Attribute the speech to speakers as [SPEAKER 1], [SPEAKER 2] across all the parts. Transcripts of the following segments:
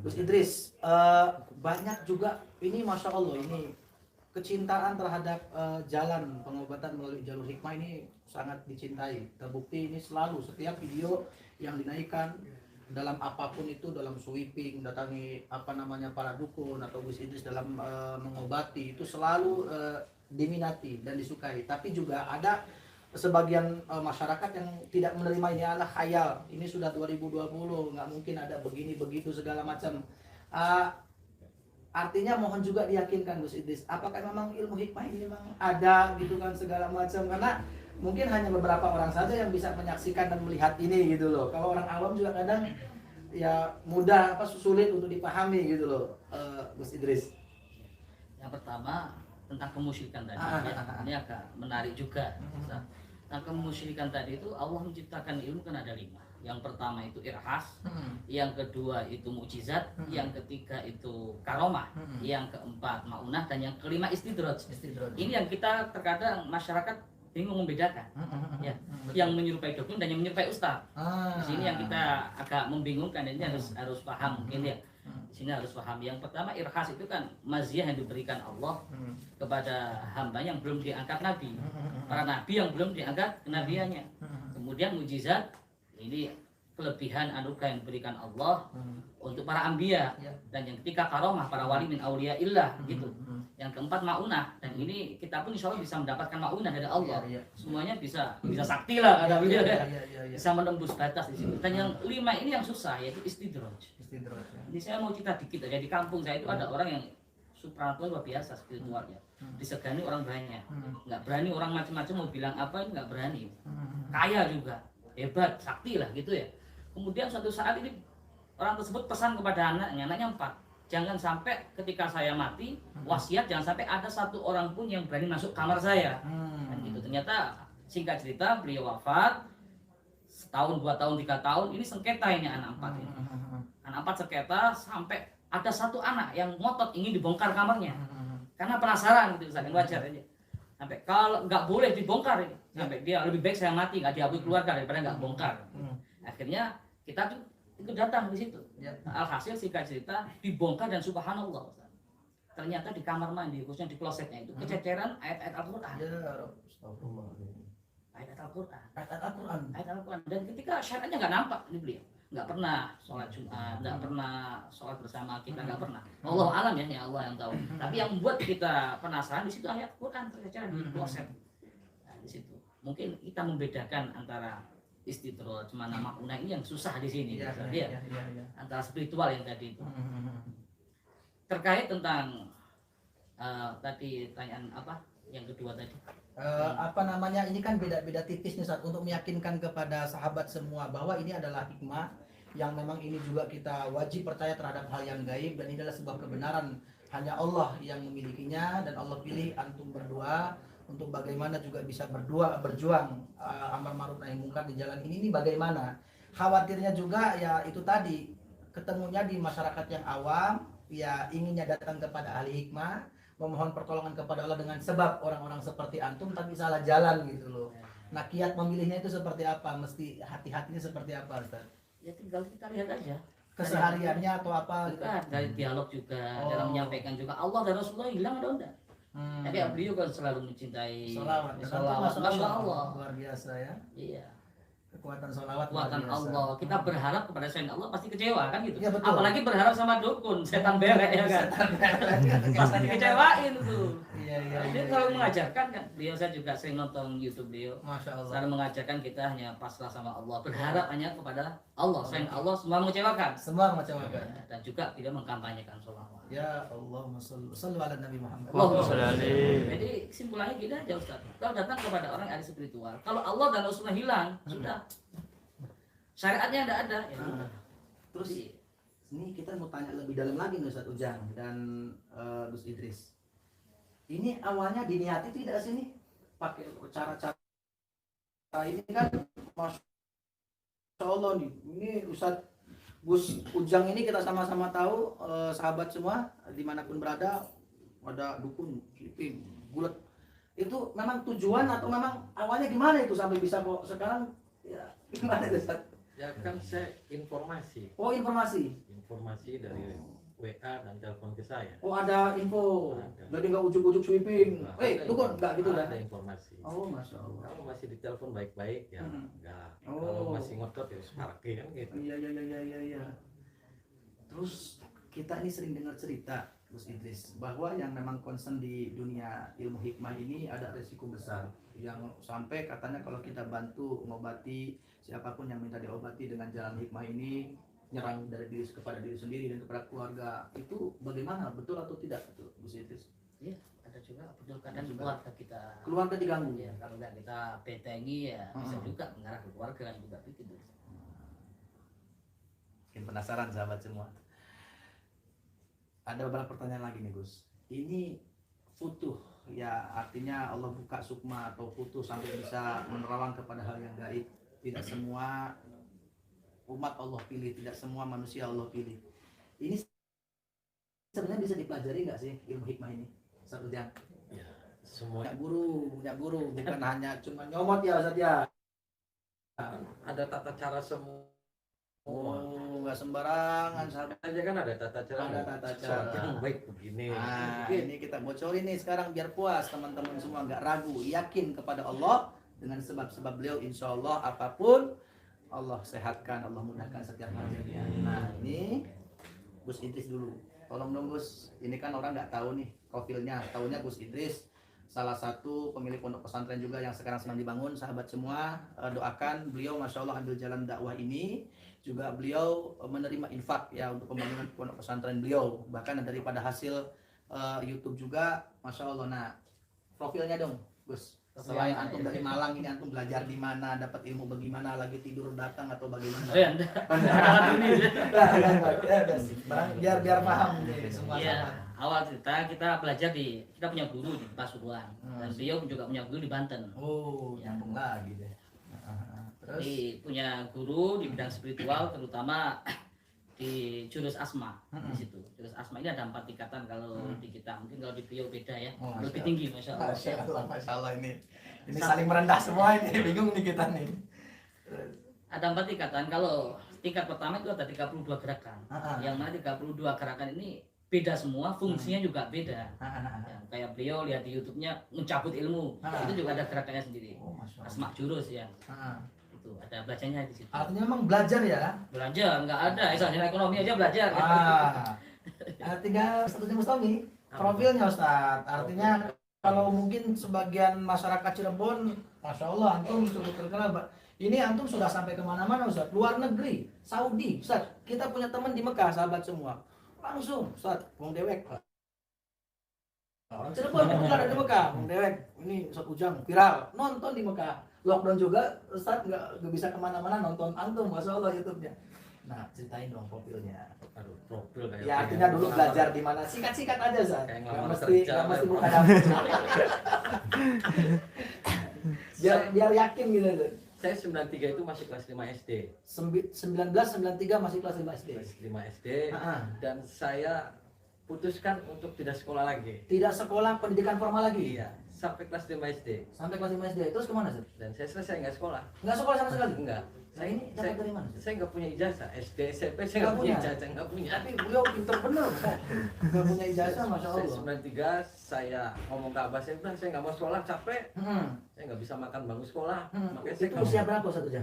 [SPEAKER 1] Gus Idris, banyak juga ini Masya Allah ini kecintaan terhadap jalan pengobatan melalui jalur hikmah ini sangat dicintai. Terbukti ini selalu setiap video yang dinaikkan dalam apapun itu, dalam sweeping, datangi para dukun atau Gus Idris dalam mengobati itu selalu diminati dan disukai. Tapi juga ada sebagian masyarakat yang tidak menerima ini adalah khayal. Ini sudah 2020, nggak mungkin ada begini begitu segala macam. Artinya mohon juga diyakinkan Gus Idris, apakah memang ilmu hikmah ini memang ada gitu kan segala macam, karena mungkin hanya beberapa orang saja yang bisa menyaksikan dan melihat ini gitu loh. Kalau orang awam juga kadang ya mudah sulit untuk dipahami gitu loh, Gus Idris.
[SPEAKER 2] Yang pertama tentang kemusyrikan tadi, ini agak menarik juga. Nah, kemusyrikan tadi itu Allah menciptakan ilmu kan ada 5. Yang pertama itu irhas, yang kedua itu mukjizat, yang ketiga itu karomah, yang keempat maunah, dan yang kelima istidraj. Ini yang kita terkadang masyarakat bingung membedakan, ya, yang menyerupai dukun dan yang menyerupai ustaz. Di sini yang kita agak membingungkan, ini harus paham mungkin ya. Di sini harus paham. Yang pertama irhas itu kan maziyah yang diberikan Allah kepada hamba yang belum diangkat nabi, para nabi yang belum diangkat kenabiannya. Kemudian mukjizat, ini kelebihan anugerah yang diberikan Allah untuk para anbiya. Dan yang ketiga karomah, para wali min auliyaillah gitu. Yang keempat maunah, dan ini kita pun insya Allah bisa mendapatkan maunah dari Allah. Semuanya bisa sakti lah kata beliau, bisa menembus batas di situ. Dan yang 5 ini yang susah, yaitu istidraj. Ini saya mau cerita dikit aja. Di kampung saya itu ada orang yang supranatural luar biasa spiritualnya, disegani orang banyak, nggak berani orang macam-macam mau bilang apa, nggak berani. Kaya juga, hebat, sakti lah gitu ya. Kemudian suatu saat ini orang tersebut pesan kepada anaknya 4, jangan sampai ketika saya mati, wasiat jangan sampai ada satu orang pun yang berani masuk kamar saya. Dan gitu. Ternyata singkat cerita beliau wafat setahun, 2 tahun, 3 tahun, ini sengketa ini anak 4 ini. Anak 4 sengketa sampai ada satu anak yang ngotot ingin dibongkar kamarnya. Karena penasaran gitu, yang wajar aja. Sampai kalau nggak boleh dibongkar ini, sampai dia lebih baik saya mati nggak diakui keluarga daripada nggak bongkar. Akhirnya kita tuh itu datang di situ. Alhasil singkat cerita dibongkar dan subhanallah, ternyata di kamar mandi khususnya di klosetnya itu kececeran ayat-ayat Al-Qur'an. Ayat Al-Qur'an. Dan ketika syariatnya nggak nampak di beliau, nggak pernah sholat Jumat, nggak pernah sholat bersama kita, nggak pernah. Allah alam ya Allah yang tahu. Tapi yang membuat kita penasaran di situ ayat Quran terkecil di kloset. Nah, di situ mungkin kita membedakan antara istidraj, mana maunah, ini yang susah di sini. Antara spiritual yang tadi itu. Terkait tentang tadi tanyaan apa? Yang kedua tadi.
[SPEAKER 1] Ini kan beda-beda tipis nih Ustaz, untuk meyakinkan kepada sahabat semua bahwa ini adalah hikmah yang memang ini juga kita wajib percaya terhadap hal yang gaib, dan ini adalah sebuah kebenaran hanya Allah yang memilikinya, dan Allah pilih antum berdua untuk bagaimana juga bisa berjuang amar ma'ruf nahi munkar di jalan ini bagaimana. Khawatirnya juga ya itu tadi, ketemunya di masyarakat yang awam, ya inginnya datang kepada ahli hikmah, memohon pertolongan kepada Allah dengan sebab orang-orang seperti antum tapi salah jalan gitu loh. Nah, kiat memilihnya itu seperti apa? Mesti hati-hatinya seperti apa, Ustaz?
[SPEAKER 2] Ya tinggal kita lihat aja
[SPEAKER 1] kesehariannya atau apa gitu.
[SPEAKER 2] Dari dialog juga, dalam menyampaikan juga Allah dan Rasulullah hilang atau enggak. Tapi beliau kan selalu mencintai
[SPEAKER 1] sholawat.
[SPEAKER 2] Masya Allah.
[SPEAKER 1] Luar biasa ya.
[SPEAKER 2] Iya.
[SPEAKER 1] Kekuatan sholawat,
[SPEAKER 2] kekuatan Allah. Kita berharap kepada selain Allah pasti kecewa kan gitu.
[SPEAKER 1] Ya, betul.
[SPEAKER 2] Apalagi berharap sama dukun, setan berek ya kan. Pasti dikecewain tuh.
[SPEAKER 1] Iya.
[SPEAKER 2] Dia kalau mengajarkan kan, saya juga sering nonton YouTube beliau.
[SPEAKER 1] Masya Allah.
[SPEAKER 2] Selalu mengajarkan kita hanya pasrah sama Allah, berharap hanya kepada Allah. Selain Allah semua mengecewakan.
[SPEAKER 1] Semua mengecewakan.
[SPEAKER 2] Dan juga tidak mengkampanyekan sholawat.
[SPEAKER 1] Ya Allahumma shalli ala Nabi Muhammad.
[SPEAKER 2] Jadi kesimpulannya gini aja Ustaz. Kalau datang kepada orang yang ada spiritual, kalau Allah dan Rasulullah hilang, sudah. Syariatnya tidak ada. Ya,
[SPEAKER 1] terus ini kita mau tanya lebih dalam lagi nih Ustaz Ujang dan Gus Idris. Ini awalnya diniati tidak sini pakai cara-cara ini kan, Masya Allah nih. Ini Ustaz Gus Ujang ini kita sama-sama tahu, sahabat semua dimanapun berada, ada dukun, sweeping, gulat. Itu memang tujuan atau memang awalnya gimana itu sampai bisa kok sekarang ya gimana itu Ustaz?
[SPEAKER 3] Ya kan saya informasi.
[SPEAKER 1] Oh, informasi.
[SPEAKER 3] informasi dari WA dan telepon ke saya.
[SPEAKER 1] Oh, ada info.
[SPEAKER 3] Ada.
[SPEAKER 1] Jadi nggak ujuk-ujuk sweeping.
[SPEAKER 3] Ada
[SPEAKER 1] Dukun nggak gitu kan?
[SPEAKER 3] Ada informasi.
[SPEAKER 1] Oh, masya Allah.
[SPEAKER 3] Kalau masih ditelepon baik-baik ya
[SPEAKER 1] Hmm.
[SPEAKER 3] enggak.
[SPEAKER 1] Oh.
[SPEAKER 3] Kalau masih ngotot ya separki kan gitu.
[SPEAKER 1] Iya, iya, iya, iya, iya. Terus kita ini sering dengar cerita Gus Idris bahwa yang memang concern di dunia ilmu hikmah ini ada resiko besar yang sampai katanya kalau kita bantu mengobati siapapun yang minta diobati dengan jalan hikmah ini nyerang dari diri kepada diri sendiri dan kepada keluarga, itu bagaimana, betul atau tidak itu Gus Idris?
[SPEAKER 2] Iya, ada juga betul kadang
[SPEAKER 1] Juga.
[SPEAKER 2] keluarga kita.
[SPEAKER 1] Keluarga diganggu.
[SPEAKER 2] Ya, kalau nggak kita betengi ya bisa
[SPEAKER 1] Hmm.
[SPEAKER 2] juga mengarah ke keluarga kan juga begitu.
[SPEAKER 1] Mungkin penasaran sahabat semua. Ada beberapa pertanyaan lagi nih Gus. Ini futuh ya, artinya Allah buka sukma atau futuh sampai bisa menerawang kepada hal yang gaib. Tidak semua umat Allah pilih, tidak semua manusia Allah pilih. Ini sebenarnya bisa dipelajari nggak sih ilmu hikmah ini? Satu jam.
[SPEAKER 3] Ya, semua
[SPEAKER 1] Punya guru, bukan hanya cuma nyomot ya Ustaz ya.
[SPEAKER 3] ada tata cara semua.
[SPEAKER 1] Oh, nggak sembarangan sahabat.
[SPEAKER 3] Aja kan ada tata cara.
[SPEAKER 1] Ada tata
[SPEAKER 3] Sholat
[SPEAKER 1] cara.
[SPEAKER 3] yang baik begini.
[SPEAKER 1] Nah, ini kita bocorin nih sekarang biar puas teman-teman semua, nggak ragu, yakin kepada Allah dengan sebab-sebab beliau, insya Allah apapun Allah sehatkan, Allah mudahkan setiap hajatnya. Nah ini Gus Idris dulu, tolong dong Gus, ini kan orang nggak tahu nih profilnya, tahunya Gus Idris salah satu pemilik pondok pesantren juga yang sekarang sedang dibangun. Sahabat semua, doakan beliau, masya Allah ambil jalan dakwah ini. Juga beliau menerima infak ya untuk pembangunan pondok pesantren beliau, bahkan daripada hasil YouTube juga, masya Allah. Nah profilnya dong Gus, selain antum dari Malang ini, antum belajar di mana, dapat ilmu bagaimana, lagi tidur datang atau bagaimana?
[SPEAKER 2] Oh ya,
[SPEAKER 1] biar paham nih semua.
[SPEAKER 2] iya. Awal kita belajar kita punya guru di Pasuruan dan beliau juga punya guru di Banten.
[SPEAKER 1] Oh, nyambung lagi deh. Terus
[SPEAKER 2] Jadi punya guru di bidang spiritual, terutama di jurus asma. Di situ jurus asma ini ada 4 tingkatan kalau di kita, mungkin kalau di beliau beda ya,
[SPEAKER 1] Oh,
[SPEAKER 2] lebih
[SPEAKER 1] Masya
[SPEAKER 2] tinggi, masya Allah.
[SPEAKER 1] Masya Allah ini saling merendah semua ini, bingung nih kita nih.
[SPEAKER 2] Ada 4 tingkatan. Kalau tingkat pertama itu ada 32 gerakan. Yang mana 32 gerakan ini beda semua, fungsinya juga beda. Ya, kayak beliau lihat di YouTube-nya mencabut ilmu, itu juga ada gerakannya sendiri.
[SPEAKER 1] Oh, Masya Allah.
[SPEAKER 2] Asma jurus ya. Itu ada belajarnya di situ.
[SPEAKER 1] Artinya memang belajar ya?
[SPEAKER 2] Belajar nggak ada, sarjana ekonomi aja belajar.
[SPEAKER 1] Artinya Ustaz Mustami, profilnya Ustaz. Artinya kalau mungkin sebagian masyarakat Cirebon, masya Allah, antum sudah terkenal. Ini antum sudah sampai kemana-mana Ustaz, luar negeri, Saudi, Ustaz. Kita punya teman di Mekah, sahabat semua. Langsung, Ustaz, Wong Dewek. Orang Cirebon bukan ada di Mekah, Wong Dewek. Ini Ustaz Ujang viral, nonton di Mekah. Lockdown juga, Ustaz nggak bisa kemana-mana, nonton antum, masya Allah YouTube-nya. Nah, ceritain dong profilnya.
[SPEAKER 3] Aduh, profil kayak
[SPEAKER 1] Ya artinya dulu belajar di mana, sikat-sikat aja Zat.
[SPEAKER 3] Kayak
[SPEAKER 1] Nggak
[SPEAKER 3] ngelamar
[SPEAKER 1] mesti
[SPEAKER 3] kerja,
[SPEAKER 1] nggak mesti
[SPEAKER 3] ya.
[SPEAKER 1] buka dapur. biar yakin gitu. Zat.
[SPEAKER 3] Saya 93 itu masih kelas 5 SD.
[SPEAKER 1] 1993 masih kelas 5 SD.
[SPEAKER 3] Kelas 5 SD
[SPEAKER 1] Ah,
[SPEAKER 3] dan saya putuskan untuk tidak sekolah lagi.
[SPEAKER 1] tidak sekolah pendidikan formal lagi.
[SPEAKER 3] Iya, sampai kelas 5 SD.
[SPEAKER 1] Sampai kelas 5 SD. Terus kemana Zat?
[SPEAKER 3] Dan saya selesai nggak sekolah.
[SPEAKER 1] Nggak sekolah sama sekali.
[SPEAKER 3] Enggak.
[SPEAKER 1] Nah ini dapat dari mana? Zat?
[SPEAKER 3] Saya nggak punya ijazah. SD, SMP saya
[SPEAKER 1] Nggak
[SPEAKER 3] nggak punya
[SPEAKER 1] punya?
[SPEAKER 3] ijazah, nggak punya.
[SPEAKER 1] Tapi beliau pinter bener. Zat. Nggak punya ijazah, masya
[SPEAKER 3] Saya
[SPEAKER 1] Allah.
[SPEAKER 3] 93 saya ngomong ke abah saya, "Udah, saya nggak mau sekolah, capek. Saya nggak bisa makan bangku sekolah." Makanya saya
[SPEAKER 1] Itu usia berapa Satu jam?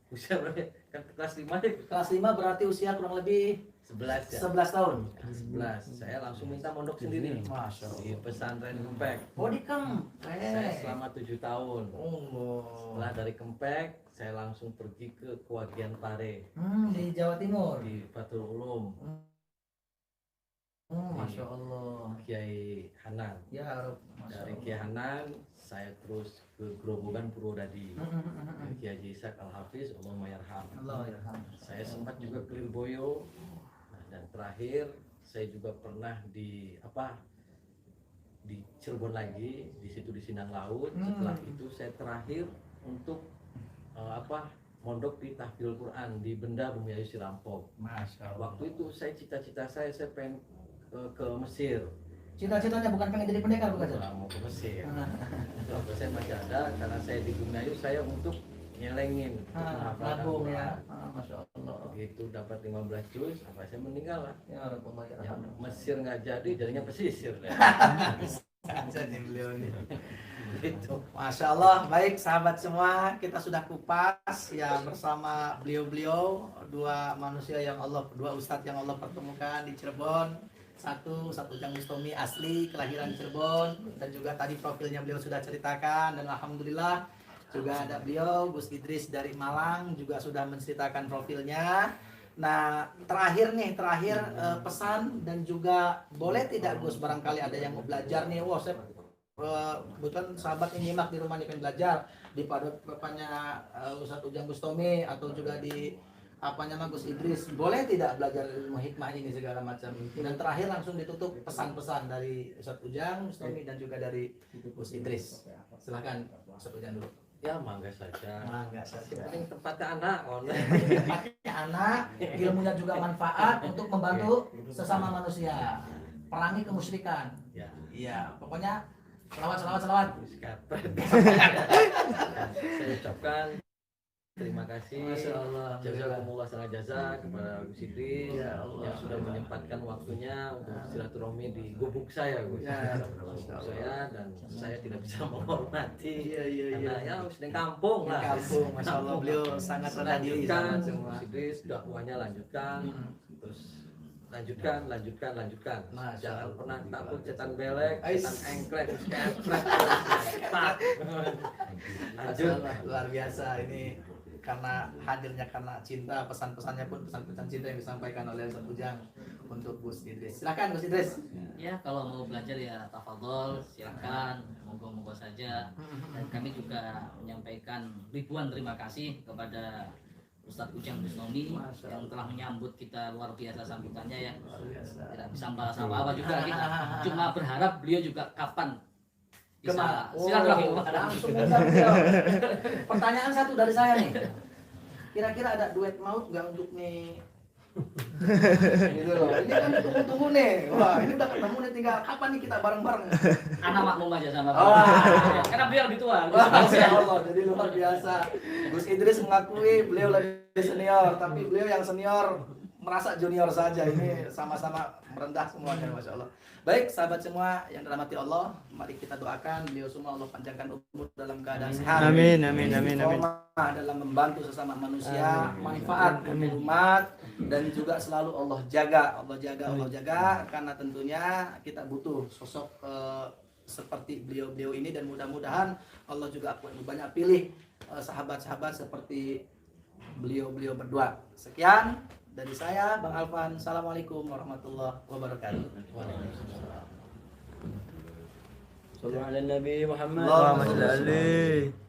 [SPEAKER 3] usia berapa? Kan kelas 5 deh.
[SPEAKER 1] Kelas 5 berarti usia kurang lebih
[SPEAKER 3] 11 ya.
[SPEAKER 1] 11 tahun.
[SPEAKER 3] 11. Saya langsung minta mondok sendiri.
[SPEAKER 1] Masya Allah.
[SPEAKER 3] Di pesantren Kempek.
[SPEAKER 1] Oh di
[SPEAKER 3] Saya
[SPEAKER 1] Kempek.
[SPEAKER 3] selama 7 tahun.
[SPEAKER 1] Oh.
[SPEAKER 3] Setelah dari Kempek, saya langsung pergi ke Kewagian Pare
[SPEAKER 1] Di Jawa Timur.
[SPEAKER 3] di Fathul Ulum,
[SPEAKER 1] Masya Allah.
[SPEAKER 3] Kiai Hanan.
[SPEAKER 1] Ya Rob. Masya
[SPEAKER 3] Dari
[SPEAKER 1] Allah.
[SPEAKER 3] Kiai Hanan, saya terus ke Grobogan Purwodadi. Kiai Haji Ishak Al Hafiz, Allahumma yarham.
[SPEAKER 1] Allah yarham.
[SPEAKER 3] Saya sempat juga ke Lirboyo. Nah, dan terakhir saya juga pernah di Cirebon lagi, di situ di Sindang Laut. Setelah itu saya terakhir untuk mondok di Tahfidz Quran di Benda Bumi Ayu Sirampok.
[SPEAKER 1] Masya Allah.
[SPEAKER 3] Waktu itu cita-cita saya pengen ke Mesir.
[SPEAKER 1] Cita-citanya bukan pengen jadi pendekar bukan? Zat?
[SPEAKER 3] Mau ke Mesir. Waktu saya masih ada, karena saya di Bumi Ayu, saya untuk nyelengin untuk menghafalkan
[SPEAKER 1] nabung
[SPEAKER 3] Quran.
[SPEAKER 1] ya. Masya Allah.
[SPEAKER 3] Begitu dapat 15 juz, apa saya meninggal lah.
[SPEAKER 1] Ya Rabbullah ya
[SPEAKER 3] Yang
[SPEAKER 1] Rahman.
[SPEAKER 3] Mesir nggak jadi, jadinya pesisir.
[SPEAKER 1] Jadi beliau ini.
[SPEAKER 3] Gitu.
[SPEAKER 1] Masya Allah, baik sahabat semua, kita sudah kupas ya bersama beliau-beliau, dua manusia yang Allah, dua ustadz yang Allah pertemukan di Cirebon. Satu Ujang Bustami asli kelahiran Cirebon, dan juga tadi profilnya beliau sudah ceritakan, dan alhamdulillah juga ada beliau Gus Idris dari Malang juga sudah menceritakan profilnya. Nah terakhir pesan dan juga boleh tidak Gus, barangkali ada yang mau belajar nih, wah saya kebetulan sahabat yang nyimak di rumah nih pengen belajar di padepokannya Ustadz Ujang Bustami atau juga di apanya Gus Idris, boleh tidak belajar ilmu hikmah ini segala macam. Dan terakhir langsung ditutup pesan-pesan dari Ustadz Ujang Bustami dan juga dari Gus Idris. Silakan Ustadz Ujang dulu.
[SPEAKER 3] Ya mangga saja.
[SPEAKER 1] Mangga saja.
[SPEAKER 3] Yang penting tempatnya anak,
[SPEAKER 1] Tempatnya anak, ilmunya juga manfaat untuk membantu sesama manusia. Perangi kemusyrikan.
[SPEAKER 3] Ya.
[SPEAKER 1] Iya, pokoknya selawat.
[SPEAKER 3] Saya ucapkan terima kasih.
[SPEAKER 1] Masya Allah.
[SPEAKER 3] Jazakumullah sangat jasa kepada Gus Idris
[SPEAKER 1] Ya Allah.
[SPEAKER 3] yang sudah menyempatkan waktunya untuk silaturahmi di gubuk saya, Gus.
[SPEAKER 1] Ya.
[SPEAKER 3] Gubuk saya, dan saya tidak bisa menghormati
[SPEAKER 1] Iya.
[SPEAKER 3] karena ya sedang kampung lah.
[SPEAKER 1] Kampung, Masya Allah, beliau sangat rendah diri
[SPEAKER 3] Lanjutkan,
[SPEAKER 1] sama semua.
[SPEAKER 3] Gus Idris dakwahnya lanjutkan, terus lanjutkan.
[SPEAKER 1] Masya
[SPEAKER 3] Jangan
[SPEAKER 1] Allah.
[SPEAKER 3] pernah takut cetan belek,
[SPEAKER 1] Ais.
[SPEAKER 3] cetan engklek, keprek.
[SPEAKER 1] Masya Allah, luar biasa ini karena hadirnya karena cinta, pesan-pesannya pun pesan-pesan cinta yang disampaikan oleh Ustadz Ujang untuk Gus Idris. Silakan Gus Idris.
[SPEAKER 2] Ya kalau mau belajar ya tafadhol, silakan, monggo-monggo saja. Dan kami juga menyampaikan ribuan terima kasih kepada Ustadz Ujang Bustami yang telah menyambut kita, luar biasa sambutannya ya. Tidak bisa membalas apa-apa juga kita. Cuma berharap beliau juga kapan bisa silaturahmi.
[SPEAKER 1] Langsung undang beliau. Pertanyaan satu dari saya nih. Kira-kira ada duet maut nggak untuk nih? Gitu loh. Ini kan tunggu-tunggu nih. Wah, ini udah ketemu nih, tinggal kapan nih kita bareng-bareng?
[SPEAKER 2] Anak makmum aja sama
[SPEAKER 1] Wah.
[SPEAKER 2] karena beliau lebih tua.
[SPEAKER 1] Masya Allah, jadi luar biasa. Gus Idris mengakui beliau lebih senior, tapi beliau yang senior merasa junior saja. Ini sama-sama merendah semuanya, Masya Allah. Baik, sahabat semua yang dirahmati Allah, mari kita doakan beliau semua Allah panjangkan umur dalam keadaan sehat.
[SPEAKER 4] Amin.
[SPEAKER 1] Istiqomah dalam membantu sesama manusia, manfaat untuk umat, dan juga selalu Allah jaga, karena tentunya kita butuh sosok seperti beliau-beliau ini, dan mudah-mudahan Allah juga banyak pilih sahabat-sahabat seperti beliau-beliau berdua. Sekian dari saya, Bang Alvan. Assalamualaikum warahmatullahi wabarakatuh.
[SPEAKER 4] Sallu ala Nabi Muhammad.
[SPEAKER 1] Allahumma
[SPEAKER 4] Allahumma salli alaihi.